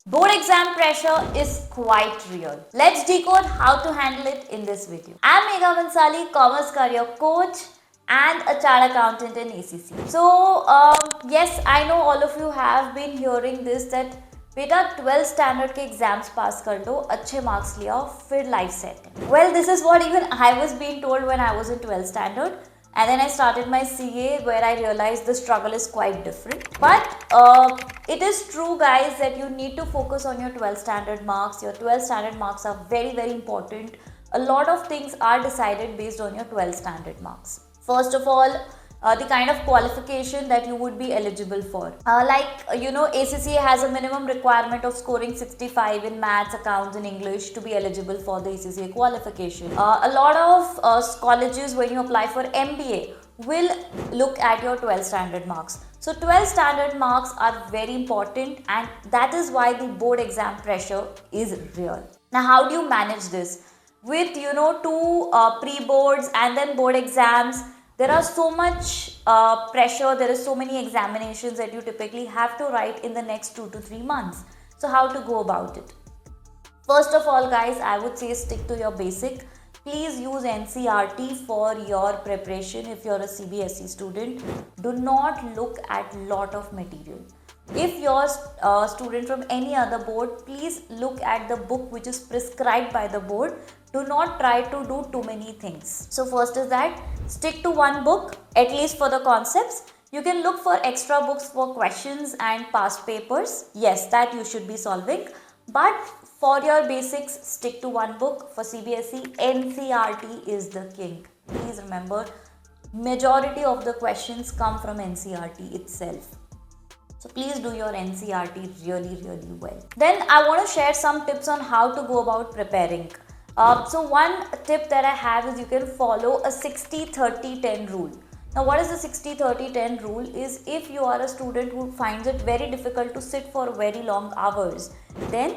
Board exam pressure is quite real. Let's decode how to handle it in this video. I'm Megha Bansali, Commerce Career Coach and a Chartered Accountant in ACC. So, yes, I know all of you have been hearing this that बेटा 12th standard के exams पास कर लो, अच्छे marks ले आओ, फिर life set है. Well, this is what even I was being told when I was in 12th standard. And then I started my CA, where I realized the struggle is quite different. But it is true, guys, that you need to focus on your 12th standard marks. Your 12th standard marks are very, very important. A lot of things are decided based on your 12th standard marks. First of all, the kind of qualification that you would be eligible for. ACCA has a minimum requirement of scoring 65 in maths, accounts, and English to be eligible for the ACCA qualification. A lot of colleges, when you apply for MBA, will look at your 12th standard marks. So 12th standard marks are very important, and that is why the board exam pressure is real. Now, how do you manage this? With two pre-boards and then board exams, there are so much pressure, there is so many examinations that you typically have to write in the next 2 to 3 months. So how to go about it? First of all, guys, I would say stick to your basic. Please use NCERT for your preparation. If you're a CBSE student, do not look at lot of material. If you're a student from any other board, please look at the book which is prescribed by the board. Do not try to do too many things. So first is that stick to one book, at least for the concepts. You can look for extra books for questions and past papers. Yes, that you should be solving. But for your basics, stick to one book. For CBSE, NCERT is the king. Please remember, majority of the questions come from NCERT itself. So please do your NCERT really, really well. Then I want to share some tips on how to go about preparing. So one tip that I have is you can follow a 60-30-10 rule. Now what is the 60-30-10 rule is if you are a student who finds it very difficult to sit for very long hours, then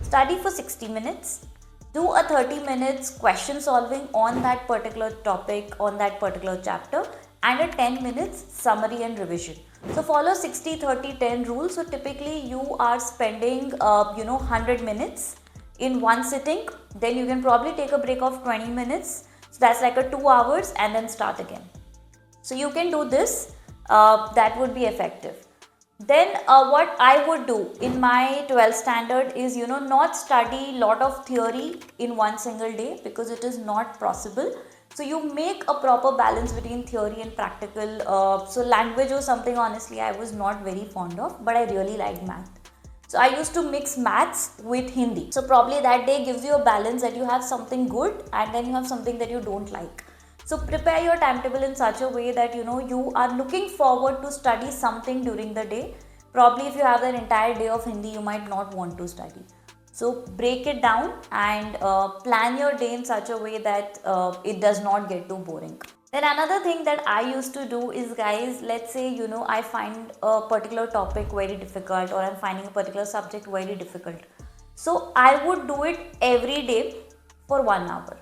study for 60 minutes, do a 30 minutes question solving on that particular topic, on that particular chapter, and a 10 minutes summary and revision. So follow 60-30-10 rule. So typically you are spending 100 minutes in one sitting, then you can probably take a break of 20 minutes. So that's like a 2 hours and then start again. So you can do this, that would be effective. Then what I would do in my 12th standard is not study lot of theory in one single day, because it is not possible. So you make a proper balance between theory and practical. So language was something honestly I was not very fond of, but I really liked math. So I used to mix maths with Hindi. So probably that day gives you a balance that you have something good and then you have something that you don't like. So prepare your timetable in such a way that you are looking forward to study something during the day. Probably if you have an entire day of Hindi, you might not want to study. So break it down and plan your day in such a way that it does not get too boring. Then another thing that I used to do is, guys, let's say I find a particular topic very difficult, or I'm finding a particular subject very difficult. So I would do it every day for 1 hour.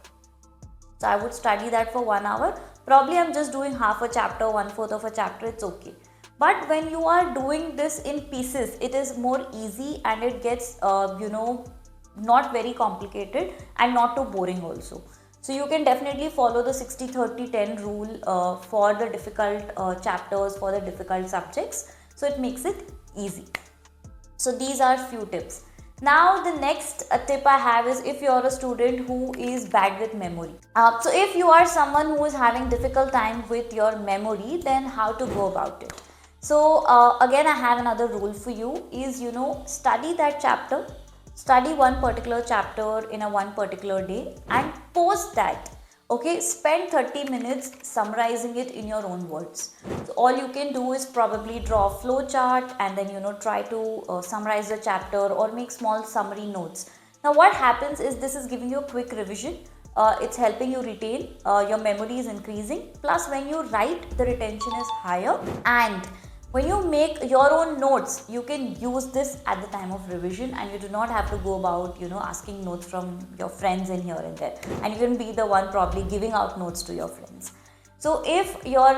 So I would study that for 1 hour. Probably I'm just doing half a chapter, 1/4 of a chapter, it's okay. But when you are doing this in pieces, it is more easy and it gets, not very complicated and not too boring also. So you can definitely follow the 60-30-10 rule for the difficult chapters, for the difficult subjects. So it makes it easy. So these are few tips. Now the next tip I have is if you are a student who is bad with memory. So if you are someone who is having difficult time with your memory, then how to go about it? So again, I have another rule for you is, study that chapter, study one particular chapter in a one particular day and post that. Okay, spend 30 minutes summarizing it in your own words. So all you can do is probably draw a flow chart and then try to summarize the chapter or make small summary notes. Now what happens is this is giving you a quick revision. It's helping you retain, your memory is increasing, plus when you write the retention is higher, and when you make your own notes, you can use this at the time of revision and you do not have to go about, asking notes from your friends in here and there. And you can be the one probably giving out notes to your friends. So if your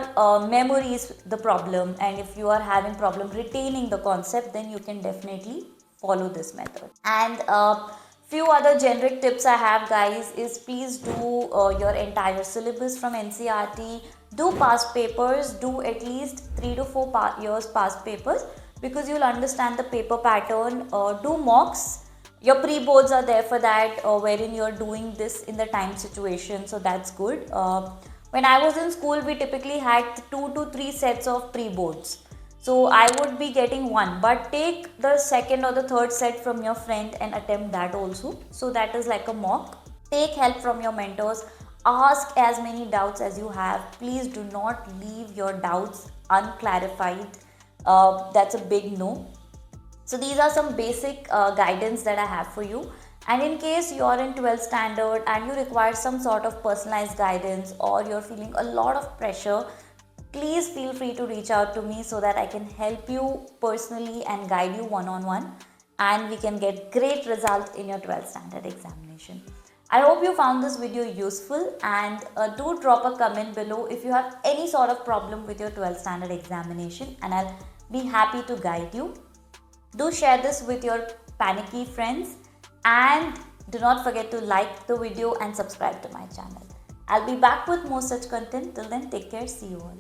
memory is the problem and if you are having problem retaining the concept, then you can definitely follow this method. And few other generic tips I have, guys, is please do your entire syllabus from NCERT. Do past papers, do at least 3 to 4 years past papers, because you'll understand the paper pattern. Do mocks. Your pre-boards are there for that, wherein you're doing this in the time situation, so that's good. When I was in school, we typically had 2 to 3 sets of pre-boards. So I would be getting one, but take the second or the third set from your friend and attempt that also. So that is like a mock. Take help from your mentors. Ask as many doubts as you have. Please do not leave your doubts unclarified. That's a big no. So these are some basic guidance that I have for you. And in case you are in 12th standard and you require some sort of personalized guidance, or you're feeling a lot of pressure, please feel free to reach out to me so that I can help you personally and guide you one-on-one, and we can get great results in your 12th standard examination. I hope you found this video useful, and do drop a comment below if you have any sort of problem with your 12th standard examination, and I'll be happy to guide you. Do share this with your panicky friends, and do not forget to like the video and subscribe to my channel. I'll be back with more such content. Till then, take care. See you all.